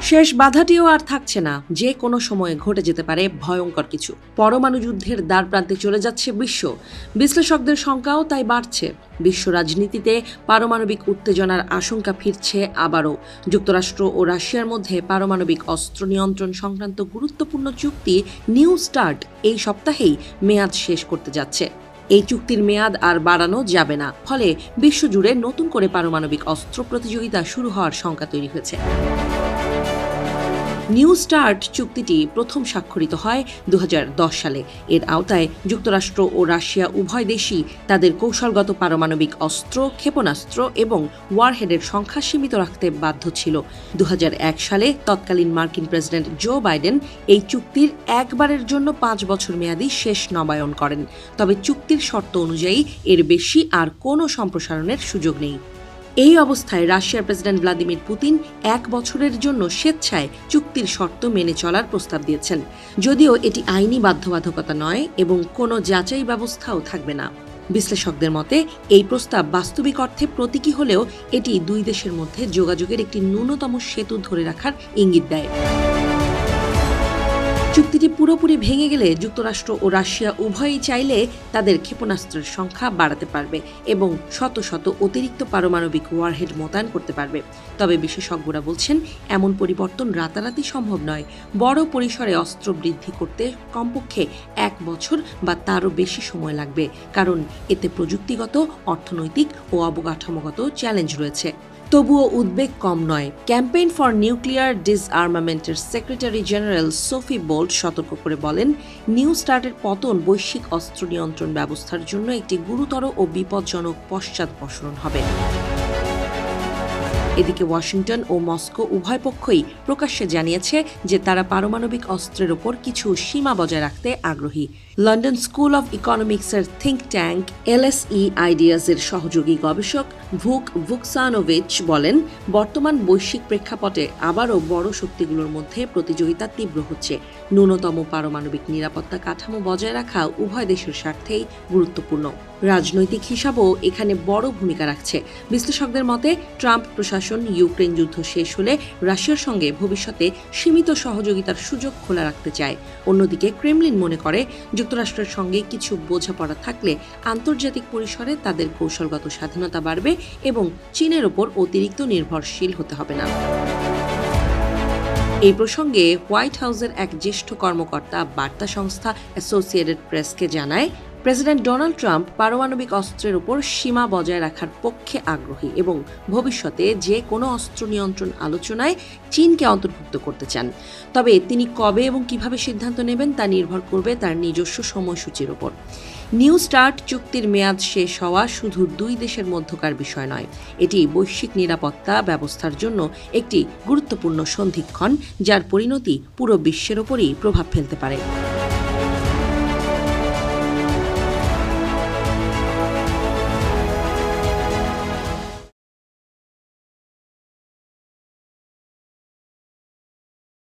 শেষ বাধাটিও আর থাকছে না, যে কোনো সময়ে ঘটে যেতে পারে ভয়ঙ্কর কিছু। পরমাণু যুদ্ধের দ্বারপ্রান্তে চলে যাচ্ছে বিশ্ব, বিশ্লেষকদের সংখ্যাও তাই বাড়ছে। বিশ্ব রাজনীতিতে পারমাণবিক উত্তেজনার আশঙ্কা ফিরছে আবারও। যুক্তরাষ্ট্র ও রাশিয়ার মধ্যে পারমাণবিক অস্ত্র নিয়ন্ত্রণ সংক্রান্ত গুরুত্বপূর্ণ চুক্তি নিউ স্টার্ট এই সপ্তাহেই মেয়াদ শেষ করতে যাচ্ছে। এই চুক্তির মেয়াদ আর বাড়ানো যাবে না, ফলে বিশ্বজুড়ে নতুন করে পারমাণবিক অস্ত্র প্রতিযোগিতা শুরু হওয়ার শঙ্কা তৈরি হয়েছে। নিউ স্টার্ট চুক্তিটি প্রথম স্বাক্ষরিত হয় 2010 সালে। এর আওতায় যুক্তরাষ্ট্র ও রাশিয়া উভয় দেশই তাদের কৌশলগত পারমাণবিক অস্ত্র, ক্ষেপণাস্ত্র এবং ওয়ারহেডের সংখ্যা সীমিত রাখতে বাধ্য ছিল। 2001 সালে তৎকালীন মার্কিন প্রেসিডেন্ট জো বাইডেন এই চুক্তির একবারের জন্য 5 বছর মেয়াদী শেষ নবায়ন করেন। তবে চুক্তির শর্ত অনুযায়ী এর বেশি আর কোনো সম্প্রসারণের সুযোগ নেই। এই অবস্থায় রাশিয়ার প্রেসিডেন্ট ভ্লাদিমির পুতিন 1 বছরের জন্য স্বেচ্ছায় চুক্তির শর্ত মেনে চলার প্রস্তাব দিয়েছেন, যদিও এটি আইনি বাধ্যবাধকতা নয় এবং কোনো যাচাই ব্যবস্থাও থাকবে না। বিশ্লেষকদের মতে এই প্রস্তাব বাস্তবিক অর্থে প্রতীকী হলেও এটি দুই দেশের মধ্যে যোগাযোগের একটি ন্যূনতম সেতু ধরে রাখার ইঙ্গিত দেয়। চুক্তিটি পুরোপুরি ভেঙে গেলে যুক্তরাষ্ট্র ও রাশিয়া উভয়ই চাইলে তাদের ক্ষেপণাস্ত্রের সংখ্যা বাড়াতে পারবে এবং শত শত অতিরিক্ত পারমাণবিক ওয়ারহেড মোতায়েন করতে পারবে। তবে বিশেষজ্ঞরা বলছেন, এমন পরিবর্তন রাতারাতি সম্ভব নয়। বড় পরিসরে অস্ত্র বৃদ্ধি করতে কমপক্ষে 1 বছর বা তারও বেশি সময় লাগবে, কারণ এতে প্রযুক্তিগত, অর্থনৈতিক ও অবকাঠামোগত চ্যালেঞ্জ রয়েছে। তবুও উদ্বেগ কম নয়। ক্যাম্পেইন ফর নিউক্লিয়ার ডিসআর্মামেন্টের সেক্রেটারি জেনারেল সোফি বোল্ট সতর্ক করে বলেন, নিউ স্টার্টের পতন বৈশ্বিক অস্ত্র নিয়ন্ত্রণ ব্যবস্থার জন্য একটি গুরুতর ও বিপজ্জনক পশ্চাদপসরণ হবে। এদিকে ওয়াশিংটন ও মস্কো উভয় পক্ষই প্রকাশ্যে জানিয়েছে যে তারা পারমাণবিক অস্ত্রের ওপর কিছু সীমা বজায় রাখতে আগ্রহী। লন্ডন স্কুল অব ইকোনমিক্সের থিঙ্ক ট্যাঙ্ক LSE আইডিয়াজের সহযোগী গবেষক ভুক ভুকসানোভিচ বলেন, বর্তমান বৈশ্বিক প্রেক্ষাপটে আবারও বড় শক্তিগুলোর মধ্যে প্রতিযোগিতা তীব্র হচ্ছে। ন্যূনতম পারমাণবিক নিরাপত্তা কাঠামো বজায় রাখা উভয় দেশের স্বার্থেই গুরুত্বপূর্ণ। রাজনৈতিক হিসাবও এখানে বড় ভূমিকা রাখছে। বিশ্লেষকদের মতে, ট্রাম্প প্রশাসন ইউক্রেন যুদ্ধ শেষ হলে রাশিয়ার সঙ্গে ভবিষ্যতে সীমিত সহযোগিতার সুযোগ খোলা রাখতে চায়। অন্যদিকে ক্রেমলিন মনে করে, যুক্তরাষ্ট্রের সঙ্গে কিছু বোঝাপড়া থাকলে আন্তর্জাতিক পরিসরে তাদের কৌশলগত স্বাধীনতা বাড়বে এবং চীনের ওপর অতিরিক্ত নির্ভরশীল হতে হবে না। এই প্রসঙ্গে হোয়াইট হাউসের এক জ্যেষ্ঠ কর্মকর্তা বার্তা সংস্থা অ্যাসোসিয়েটেড প্রেসকে জানায়, প্রেসিডেন্ট ডোনাল্ড ট্রাম্প পারমাণবিক অস্ত্রের উপর সীমা বজায় রাখার পক্ষে আগ্রহী এবং ভবিষ্যতে যে কোনো অস্ত্র নিয়ন্ত্রণ আলোচনায় চীনকে অন্তর্ভুক্ত করতে চান। তবে তিনি কবে এবং কিভাবে সিদ্ধান্ত নেবেন তা নির্ভর করবে তার নিজস্ব সময়সূচির উপর। নিউ স্টার্ট চুক্তির মেয়াদ শেষ হওয়া শুধু দুই দেশের মধ্যকার বিষয় নয়, এটি বৈশ্বিক নিরাপত্তা ব্যবস্থার জন্য একটি গুরুত্বপূর্ণ সন্ধিক্ষণ, যার পরিণতি পুরো বিশ্বের ওপরই প্রভাব ফেলতে পারে।